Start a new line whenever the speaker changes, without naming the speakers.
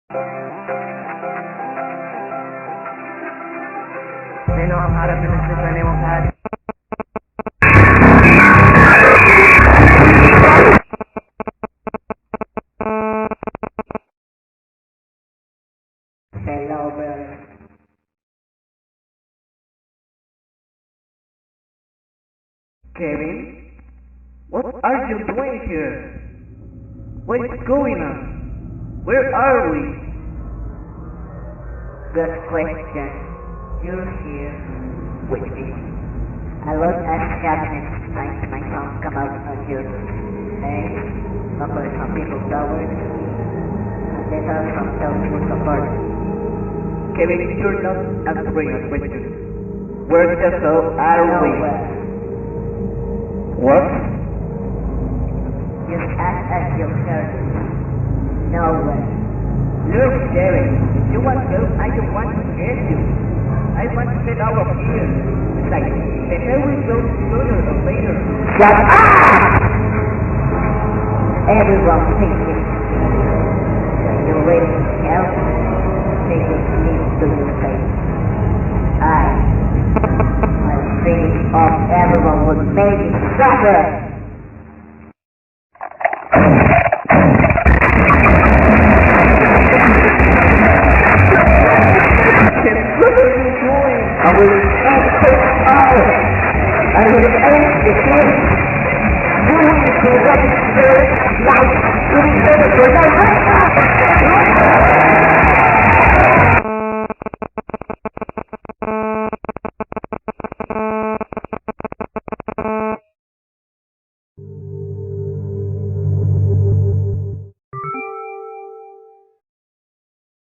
They know I'm hot up in the system and they won't pass. Hello, brother. Kevin? What are you doing here? What is going on? Where are we?
Good question. You're here with me. I was at cabinets trying to make sound come out on your name, number some people's towers, and data from those people's support.
Kevin, you're not answering a question. Where the hell are we? What?
Just act as you're certain. Nowhere.
Look, Kevin, if you want to, I don't want to get you. I want to get out of here. It's like, the hell will go sooner or later.
Shut up! Everyone thinking that you're ready to help, they will need to your face. I'll finish off everyone with maybe suffer.
What are you doing?
I will end this hour. I will end the game. You will correct the life to the editor.